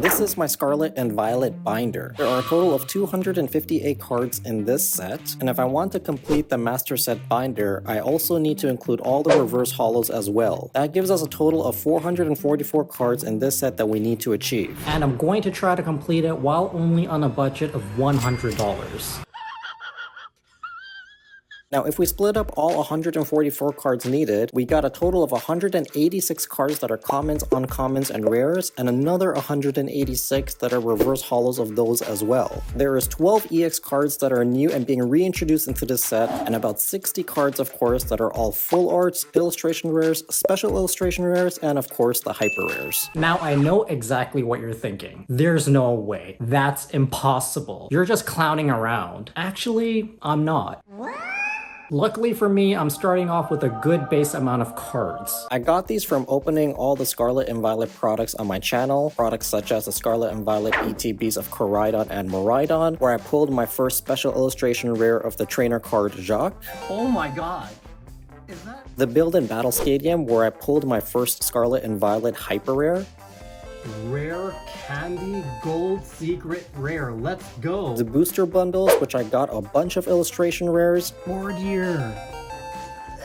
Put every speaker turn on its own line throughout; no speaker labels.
This is my Scarlet and Violet binder. There are a total of 258 cards in this set, and if I want to complete the master set binder, I also need to include all the reverse holos as well. That gives us a total of 444 cards in this set that we need to achieve.
And I'm going to try to complete it while only on a budget of $100.
Now, if we split up all 144 cards needed, we got a total of 186 cards that are commons, uncommons, and rares, and another 186 that are reverse holos of those as well. There is 12 EX cards that are new and being reintroduced into this set, and about 60 cards, of course, that are all full arts, illustration rares, special illustration rares, and of course, the hyper rares.
Now, I know exactly what you're thinking. There's no way. That's impossible. You're just clowning around. Actually, I'm not. Luckily for me, I'm starting off with a good base amount of cards.
I got these from opening all the Scarlet and Violet products on my channel, products such as the Scarlet and Violet ETBs of Koraidon and Miraidon, where I pulled my first special illustration rare of the trainer card Jeycholz.
Oh my god. Is that...
The Build and Battle Stadium, where I pulled my first Scarlet and Violet hyper rare.
Rare Candy Gold Secret Rare. Let's go.
The booster bundles, which I got a bunch of illustration rares.
Bombardier.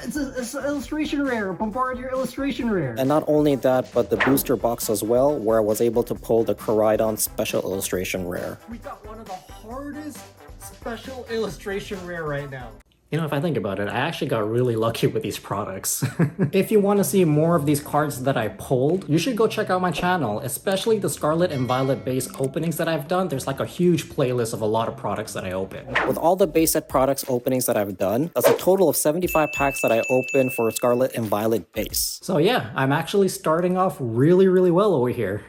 It's an illustration rare. Bombardier illustration rare.
And not only that, but the booster box as well, where I was able to pull the Koraidon special illustration rare.
We got one of the hardest special illustration rare right now. You know, if I think about it, I actually got really lucky with these products. If you want to see more of these cards that I pulled, you should go check out my channel, especially the Scarlet and Violet base openings that I've done. There's like a huge playlist of a lot of products that I opened.
With all the base set products openings that I've done, that's a total of 75 packs that I opened for Scarlet and Violet base.
So yeah, I'm actually starting off really well over here.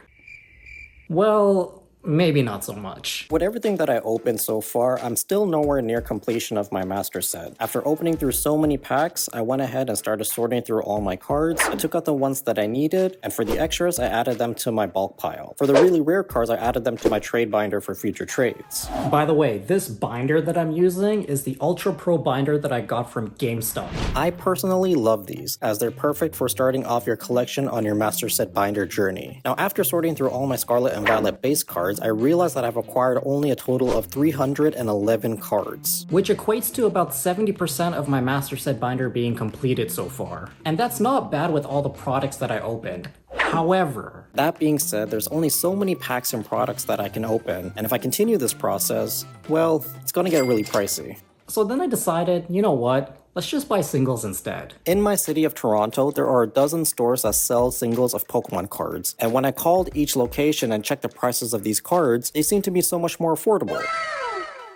Well, maybe not so much.
With everything that I opened so far, I'm still nowhere near completion of my master set. After opening through so many packs, I went ahead and started sorting through all my cards. I took out the ones that I needed, and for the extras, I added them to my bulk pile. For the really rare cards, I added them to my trade binder for future trades.
By the way, this binder that I'm using is the Ultra Pro binder that I got from GameStop.
I personally love these, as they're perfect for starting off your collection on your master set binder journey. Now, after sorting through all my Scarlet and Violet base cards, I realized that I've acquired only a total of 311 cards.
Which equates to about 70% of my master set binder being completed so far. And that's not bad with all the products that I opened. However,
that being said, there's only so many packs and products that I can open, and if I continue this process, well, it's gonna get really pricey.
So then I decided, you know what? Let's just buy singles instead.
In my city of Toronto, there are a dozen stores that sell singles of Pokemon cards, and when I called each location and checked the prices of these cards, they seem to be so much more affordable.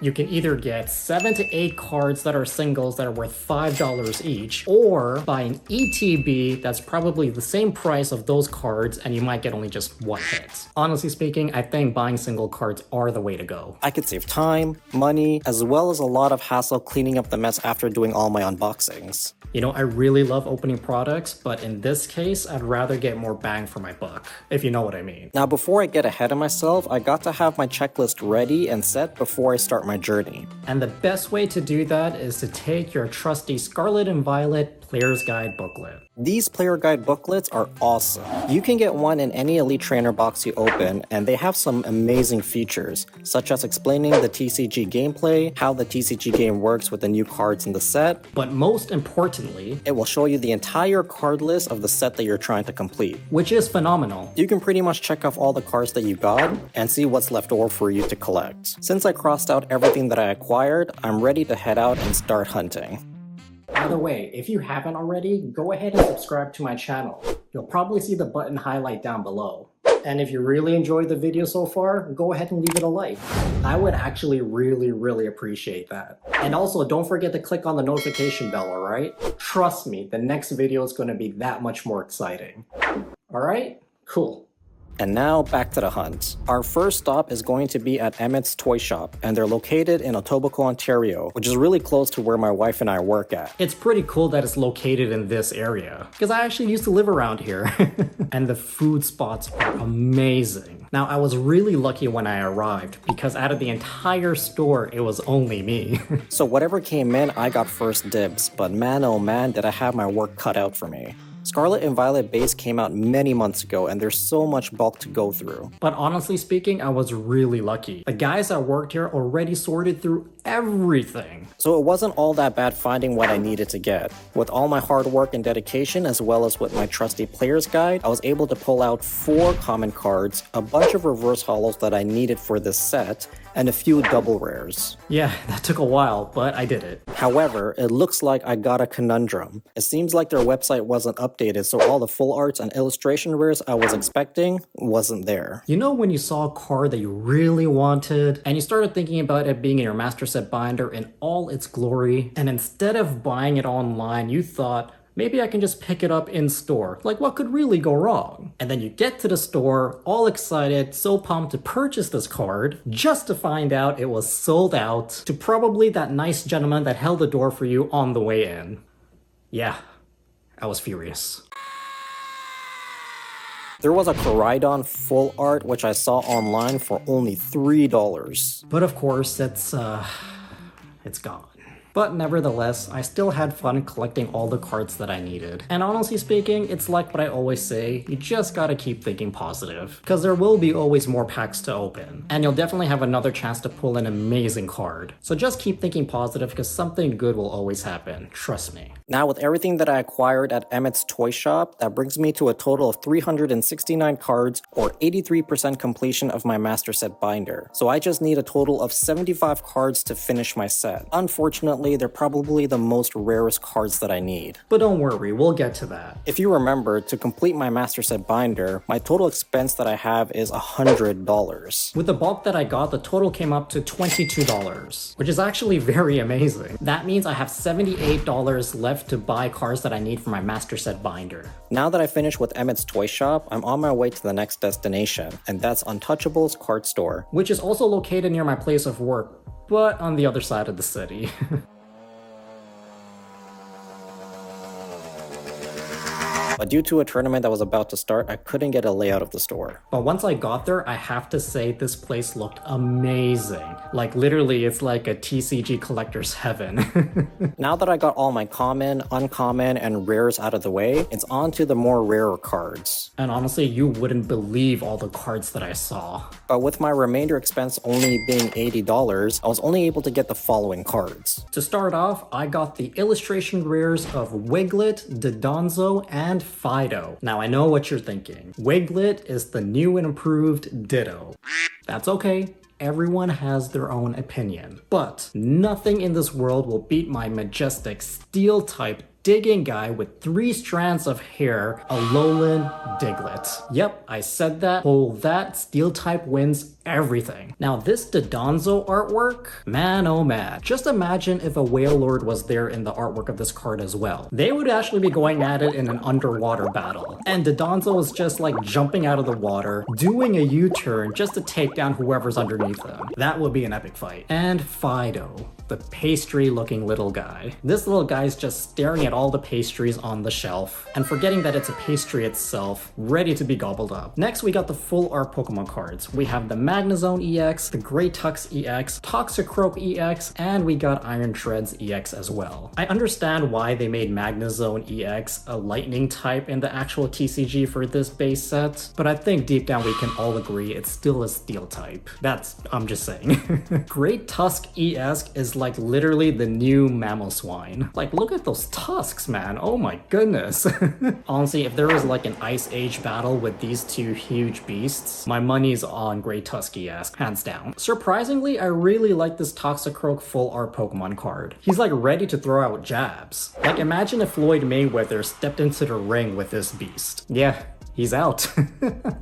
You can either get 7 to 8 cards that are singles that are worth $5 each, or buy an ETB that's probably the same price of those cards and you might get only just one hit. Honestly speaking, I think buying single cards are the way to go.
I could save time, money, as well as a lot of hassle cleaning up the mess after doing all my unboxings.
You know, I really love opening products, but in this case, I'd rather get more bang for my buck, if you know what I mean.
Now, before I get ahead of myself, I got to have my checklist ready and set before I start my journey.
And the best way to do that is to take your trusty Scarlet and Violet Player's Guide booklet.
These player guide booklets are awesome. You can get one in any Elite Trainer box you open, and they have some amazing features, such as explaining the TCG gameplay, how the TCG game works with the new cards in the set.
But most importantly,
it will show you the entire card list of the set that you're trying to complete.
Which is phenomenal.
You can pretty much check off all the cards that you got and see what's left over for you to collect. Since I crossed out everything that I acquired, I'm ready to head out and start hunting.
By the way, if you haven't already, go ahead and subscribe to my channel. You'll probably see the button highlight down below. And if you really enjoyed the video so far, go ahead and leave it a like. I would actually really appreciate that. And also, don't forget to click on the notification bell, alright? Trust me, the next video is going to be that much more exciting. Alright? Cool.
And now, back to the hunt. Our first stop is going to be at Emmett's Toy Shop, and they're located in Etobicoke, Ontario, which is really close to where my wife and I work at.
It's pretty cool that it's located in this area, because I actually used to live around here. And the food spots are amazing. Now, I was really lucky when I arrived, because out of the entire store, it was only me.
So whatever came in, I got first dibs, but man oh man, did I have my work cut out for me. Scarlet and Violet base came out many months ago and there's so much bulk to go through.
But honestly speaking, I was really lucky. The guys that worked here already sorted through everything.
So it wasn't all that bad finding what I needed to get. With all my hard work and dedication, as well as with my trusty player's guide, I was able to pull out 4 common cards, a bunch of reverse holos that I needed for this set, and a few double rares.
Yeah, that took a while, but I did it.
However, it looks like I got a conundrum. It seems like their website wasn't updated, so all the full arts and illustration rares I was expecting wasn't there.
You know when you saw a card that you really wanted, and you started thinking about it being in your Master Set Binder in all its glory, and instead of buying it online, you thought, maybe I can just pick it up in store. Like, what could really go wrong? And then you get to the store, all excited, so pumped to purchase this card, just to find out it was sold out to probably that nice gentleman that held the door for you on the way in. Yeah, I was furious.
There was a Koraidon full art which I saw online for only $3.
But of course, it's gone. But nevertheless, I still had fun collecting all the cards that I needed. And honestly speaking, it's like what I always say, you just gotta keep thinking positive. Because there will be always more packs to open. And you'll definitely have another chance to pull an amazing card. So just keep thinking positive because something good will always happen, trust me.
Now with everything that I acquired at Emmett's Toy Shop, that brings me to a total of 369 cards or 83% completion of my Master Set Binder. So I just need a total of 75 cards to finish my set. Unfortunately, they're probably the most rarest cards that I need.
But don't worry, we'll get to that.
If you remember, to complete my Master Set Binder, my total expense that I have is $100.
With the bulk that I got, the total came up to $22, which is actually very amazing. That means I have $78 left to buy cards that I need for my Master Set Binder.
Now that I finished with Emmett's Toy Shop, I'm on my way to the next destination, and that's Untouchable's card store.
Which is also located near my place of work, but on the other side of the city.
But due to a tournament that was about to start, I couldn't get a layout of the store.
But once I got there, I have to say this place looked amazing. Like literally, it's like a TCG collector's heaven.
Now that I got all my common, uncommon, and rares out of the way, it's on to the more rarer cards.
And honestly, you wouldn't believe all the cards that I saw.
But with my remainder expense only being $80, I was only able to get the following cards.
To start off, I got the illustration rares of Wiglet, Dodonzo, and Fido. Now I know what you're thinking. Wiglet is the new and improved Ditto. That's okay. Everyone has their own opinion. But nothing in this world will beat my majestic steel-type digging guy with 3 strands of hair, a Alolan Diglett. Yep, I said that. Hold that, steel type wins everything. Now this Dodonzo artwork, man oh man. Just imagine if a Wailord was there in the artwork of this card as well. They would actually be going at it in an underwater battle. And Dodonzo is just like jumping out of the water, doing a U-turn just to take down whoever's underneath them. That would be an epic fight. And Fido, the pastry looking little guy. This little guy's just staring at all the pastries on the shelf and forgetting that it's a pastry itself, ready to be gobbled up. Next, we got the full art Pokemon cards. We have the Magnezone EX, the Greytux EX, Toxicroak EX, and we got Iron Treads EX as well. I understand why they made Magnezone EX a lightning type in the actual TCG for this base set, but I think deep down we can all agree it's still a steel type. I'm just saying. Greytusk EX is like literally the new Mamoswine. Like, look at those tusks, man. Oh my goodness. Honestly, if there was like an Ice Age battle with these 2 huge beasts, my money's on Greytusk EX, hands down. Surprisingly, I really like this Toxicroak full art Pokemon card. He's like ready to throw out jabs. Like, imagine if Floyd Mayweather stepped into the ring with this beast. Yeah, he's out.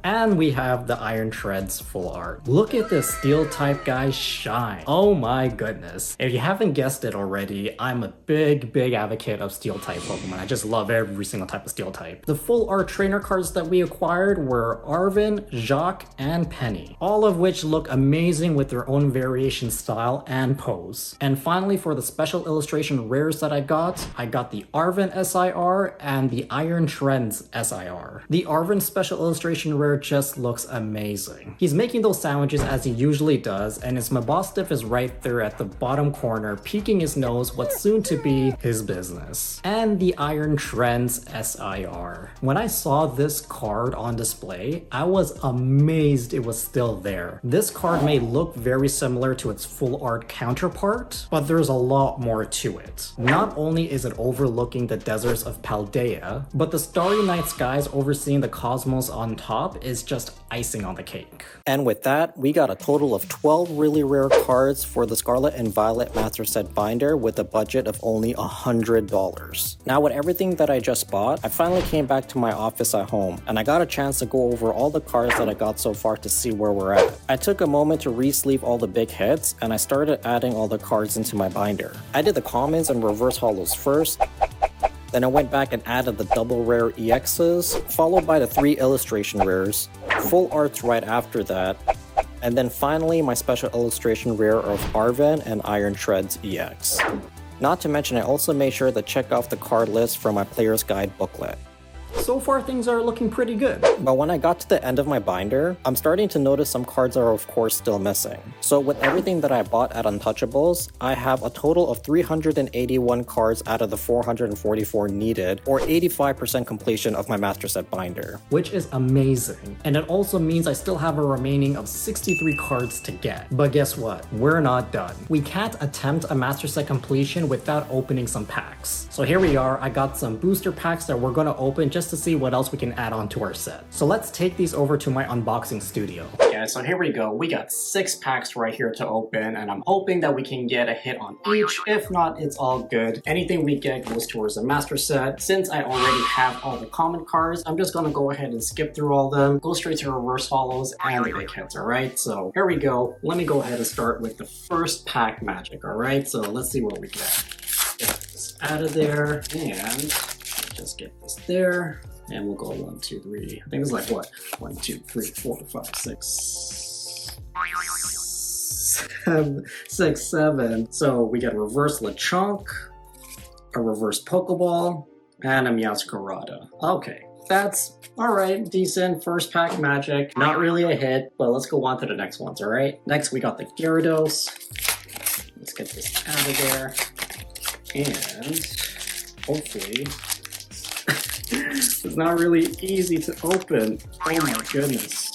And we have the Iron Treads full art. Look at this steel type guy shine. Oh my goodness. If you haven't guessed it already, I'm a big advocate of steel type Pokemon. I just love every single type of steel type. The full art trainer cards that we acquired were Arven, Jacques, and Penny, all of which look amazing with their own variation style and pose. And finally, for the special illustration rares that I got the Arven SIR and the Iron Treads SIR. The Marvin's special illustration rare just looks amazing. He's making those sandwiches as he usually does, and his Mabostiff is right there at the bottom corner, peeking his nose what's soon to be his business. And the Iron Trends SIR. When I saw this card on display, I was amazed it was still there. This card may look very similar to its full art counterpart, but there's a lot more to it. Not only is it overlooking the deserts of Paldea, but the starry night skies overseeing the cosmos on top is just icing on the cake.
And with that, we got a total of 12 really rare cards for the Scarlet and Violet Master Set Binder with a budget of only $100. Now with everything that I just bought, I finally came back to my office at home, and I got a chance to go over all the cards that I got so far to see where we're at. I took a moment to re-sleeve all the big hits, and I started adding all the cards into my binder. I did the commons and reverse holos first, then I went back and added the double rare EXs, followed by the 3 illustration rares, full arts right after that, and then finally my special illustration rare of Arven and Iron Treads EX. Not to mention I also made sure to check off the card list from my player's guide booklet.
So far things are looking pretty good.
But when I got to the end of my binder, I'm starting to notice some cards are of course still missing. So with everything that I bought at Untouchables, I have a total of 381 cards out of the 444 needed, or 85% completion of my Master Set binder.
Which is amazing. And it also means I still have a remaining of 63 cards to get. But guess what? We're not done. We can't attempt a Master Set completion without opening some packs. So here we are, I got some booster packs that we're gonna open just to see what else we can add on to our set. So let's take these over to my unboxing studio. Yeah, so here we go. We got 6 packs right here to open, and I'm hoping that we can get a hit on each. If not, it's all good. Anything we get goes towards the master set. Since I already have all the common cards, I'm just gonna go ahead and skip through all of them, go straight to reverse hollows and the big hits, alright? So here we go. Let me go ahead and start with the first pack magic, alright? So let's see what we get. Get this out of there, and just get this there, and we'll go 1, 2, 3. I think it's like what? 1, 2, 3, 4, 5, 6, 7. So we got a reverse Lechonk, a reverse Pokeball, and a Meowscarada. Okay, that's alright, decent first pack magic. Not really a hit, but let's go on to the next ones, alright? Next we got the Gyarados. Let's get this out of there, and hopefully it's not really easy to open. Oh my goodness.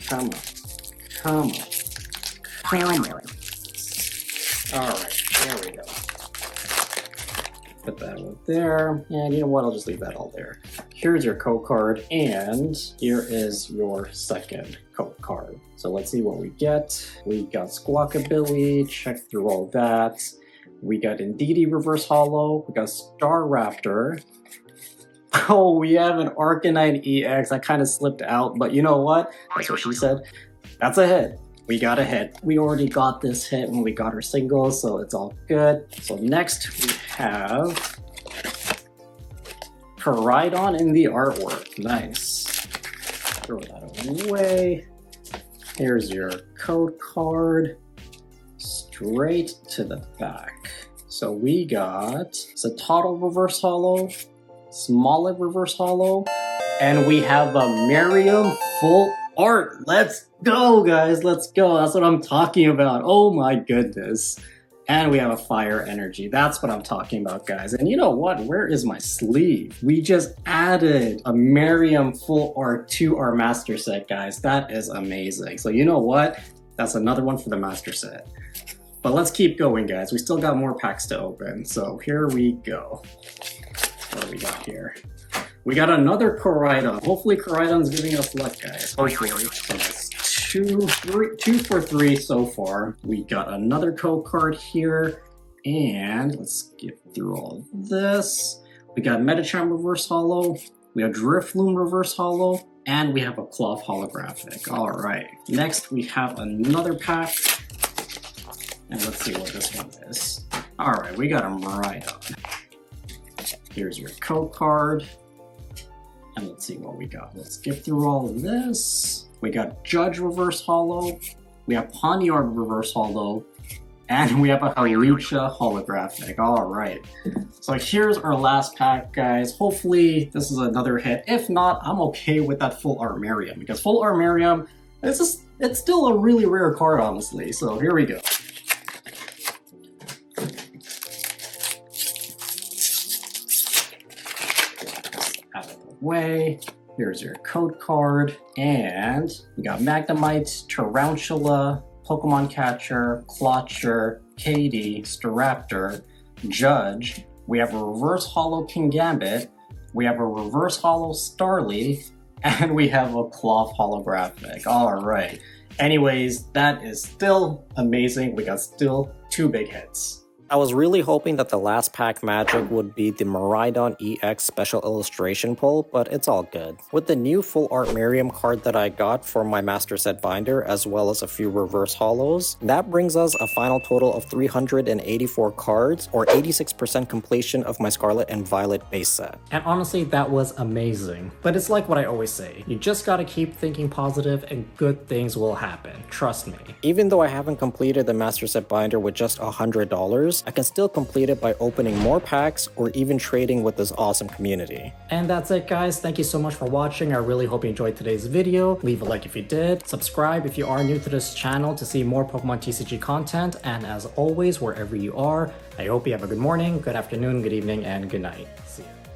Come on. Come on. Come on. Alright, there we go. Put that one there. And you know what? I'll just leave that all there. Here's your code card, and here is your second code card. So let's see what we get. We got Squawkabilly, check through all that. We got Indeedee Reverse Holo, we got Star Raptor. Oh, we have an Arcanine EX. I kind of slipped out, but you know what? That's what she said. That's a hit. We got a hit. We already got this hit when we got our singles, so it's all good. So next we have Koraidon in the artwork. Nice. Throw that away. Here's your code card. Straight to the back. So we got Zatottle Reverse Holo, Smollett Reverse Holo, and we have a Miriam full art. Let's go, guys. Let's go. That's what I'm talking about. Oh my goodness. And we have a Fire Energy. That's what I'm talking about, guys. And you know what? Where is my sleeve? We just added a Miriam full art to our master set, guys. That is amazing. So you know what? That's another one for the master set. But let's keep going, guys. We still got more packs to open. So here we go. What do we got here? We got another Koraidon. Hopefully Koraidon's giving us luck, guys. Hopefully. So that's two for three so far. We got another code card here. And let's skip through all of this. We got Medicham Reverse Holo. We have Drifloon Reverse Holo. And we have a Cloth Holographic. Alright. Next we have another pack. And let's see what this one is. Alright, we got a Miraidon. Here's your code card. And let's see what we got. Let's skip through all of this. We got Judge Reverse Holo. We have Pawniard Reverse Holo. And we have a Halucha holographic. Alright. So here's our last pack, guys. Hopefully this is another hit. If not, I'm okay with that full Armarium, because full Armarium, it's still a really rare card, honestly. So here we go. Out of the way. Here's your code card. And we got Magnemite, Tarantula, Pokemon Catcher, Clotcher, Katie, Staraptor, Judge. We have a reverse holo Kingambit. We have a reverse holo Starly. And we have a cloth holographic. Alright. Anyways, that is still amazing. We got still 2 big hits.
I was really hoping that the last pack magic would be the Miraidon EX special illustration pull, but it's all good. With the new full art Miriam card that I got for my master set binder, as well as a few reverse holos, that brings us a final total of 384 cards, or 86% completion of my Scarlet and Violet base set.
And honestly, that was amazing. But it's like what I always say, you just gotta keep thinking positive and good things will happen, trust me.
Even though I haven't completed the master set binder with just $100, I can still complete it by opening more packs or even trading with this awesome community.
And that's it, guys. Thank you so much for watching. I really hope you enjoyed today's video. Leave a like if you did. Subscribe if you are new to this channel to see more Pokemon TCG content. And as always, wherever you are, I hope you have a good morning, good afternoon, good evening, and good night. See ya.